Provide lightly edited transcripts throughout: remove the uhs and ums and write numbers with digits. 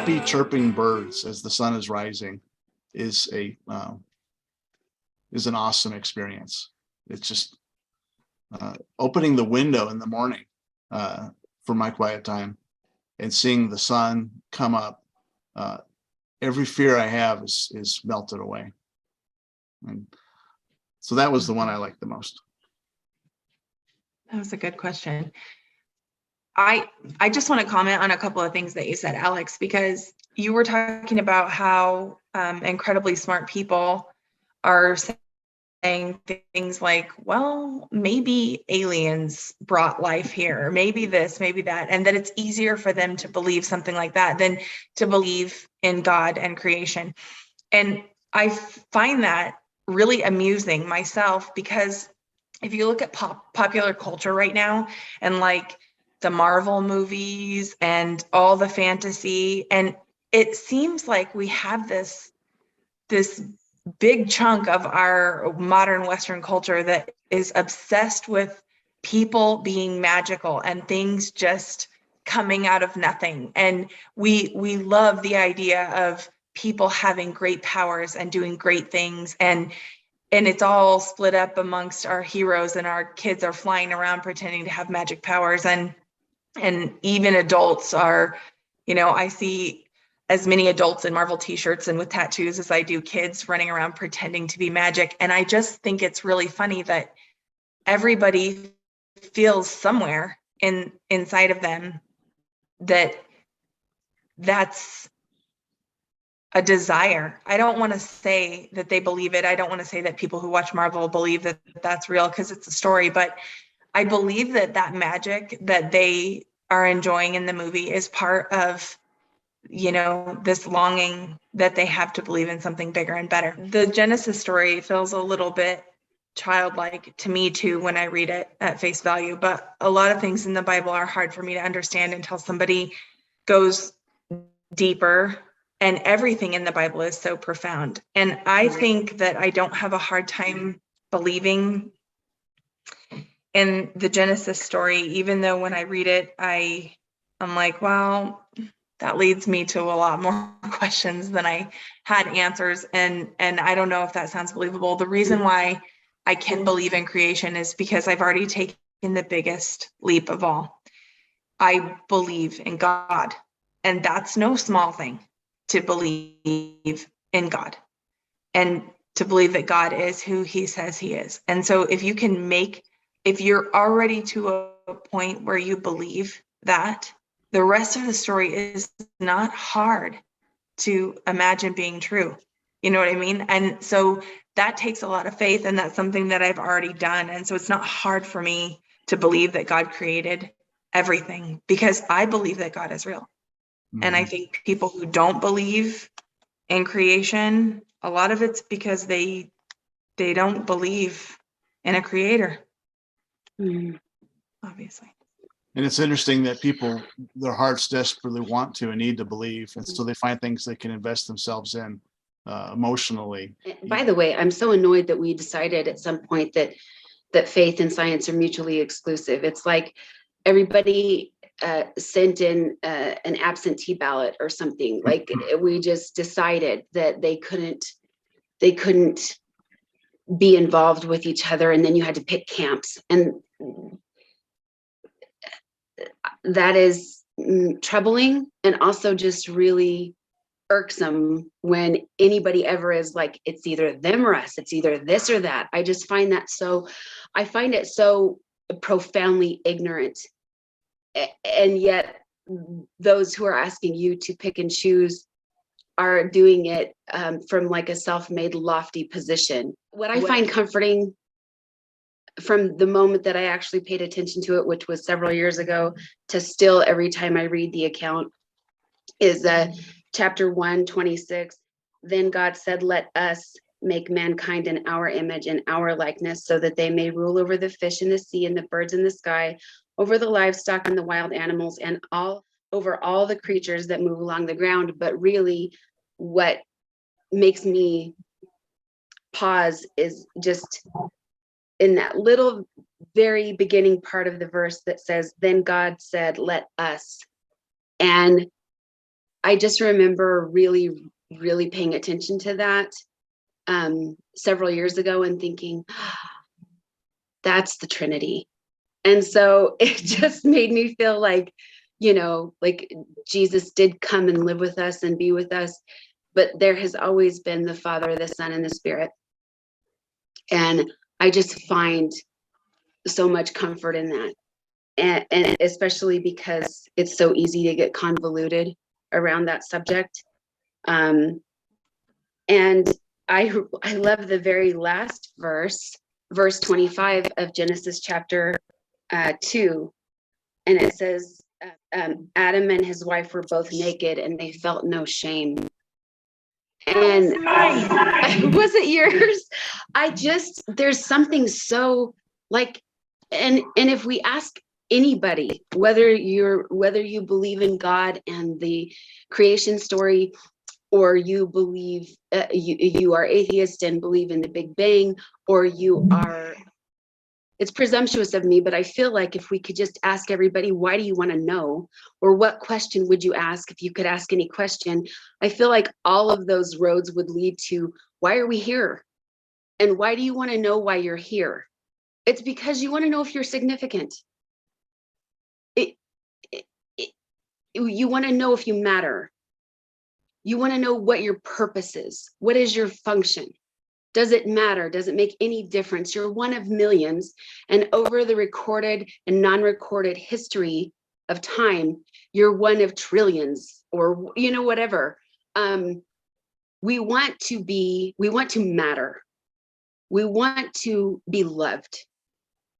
happy chirping birds as the sun is rising is an awesome experience. It's just opening the window in the morning for my quiet time and seeing the sun come up. Every fear I have is melted away. And so that was the one I liked the most. That was a good question. I just want to comment on a couple of things that you said, Alex, because you were talking about how incredibly smart people are saying things like, well, maybe aliens brought life here, or maybe this, maybe that, and that it's easier for them to believe something like that than to believe in God and creation. And I find that really amusing myself, because if you look at popular culture right now, and like the Marvel movies and all the fantasy, and it seems like we have this big chunk of our modern Western culture that is obsessed with people being magical and things just coming out of nothing. And we love the idea of people having great powers and doing great things, and it's all split up amongst our heroes, and our kids are flying around pretending to have magic powers, and even adults are, I see as many adults in Marvel t-shirts and with tattoos as I do kids running around pretending to be magic. And I just think it's really funny that everybody feels somewhere inside of them that's a desire. I don't want to say that they believe it. I don't want to say that people who watch Marvel believe that that's real, because it's a story, but I believe that magic that they are enjoying in the movie is part of, this longing that they have to believe in something bigger and better. The Genesis story feels a little bit childlike to me too when I read it at face value, but a lot of things in the Bible are hard for me to understand until somebody goes deeper, and everything in the Bible is so profound. And I think that I don't have a hard time believing in the Genesis story, even though when I read it, I'm like, well, that leads me to a lot more questions than I had answers. And I don't know if that sounds believable. The reason why I can believe in creation is because I've already taken the biggest leap of all. I believe in God, and that's no small thing, to believe in God and to believe that God is who he says he is. And so if you're already to a point where you believe that, the rest of the story is not hard to imagine being true. You know what I mean? And so that takes a lot of faith, and that's something that I've already done. And so it's not hard for me to believe that God created everything, because I believe that God is real. Mm-hmm. And I think people who don't believe in creation, a lot of it's because they don't believe in a creator. Mm-hmm. Obviously. And it's interesting that people, their hearts desperately want to and need to believe. And so they find things they can invest themselves in emotionally. By the way, I'm so annoyed that we decided at some point that faith and science are mutually exclusive. It's like everybody sent in an absentee ballot or something. Like we just decided that they couldn't be involved with each other, and then you had to pick camps. And that is troubling, and also just really irksome when anybody ever is like, it's either them or us, it's either this or that. I find it so profoundly ignorant. And yet those who are asking you to pick and choose are doing it from like a self-made lofty position. What I find comforting from the moment that I actually paid attention to it, which was several years ago, to still every time I read the account, is chapter 1:26. Then God said, let us make mankind in our image and our likeness, so that they may rule over the fish in the sea and the birds in the sky, over the livestock and the wild animals, and over all the creatures that move along the ground. But really, what makes me pause is just in that little very beginning part of the verse that says, then God said, let us. And I just remember really, really paying attention to that several years ago and thinking, that's the Trinity. And so it just made me feel like, like Jesus did come and live with us and be with us, but there has always been the Father, the Son, and the Spirit. And I just find so much comfort in that. And especially because it's so easy to get convoluted around that subject. And I love the very last verse 25 of Genesis chapter 2. And it says, Adam and his wife were both naked and they felt no shame. And was it yours? There's something so like, and if we ask anybody, whether you believe in God and the creation story, or you believe you are atheist and believe in the Big Bang, or you are, it's presumptuous of me, but I feel like if we could just ask everybody, why do you want to know? Or what question would you ask if you could ask any question? I feel like all of those roads would lead to, why are we here? And why do you want to know why you're here? It's because you want to know if you're significant. You want to know if you matter. You want to know what your purpose is. What is your function? Does it matter? Does it make any difference? You're one of millions, and over the recorded and non-recorded history of time, you're one of trillions, or whatever. We want to matter. We want to be loved.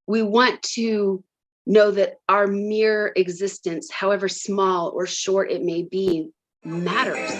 We want to know that our mere existence, however small or short it may be, matters.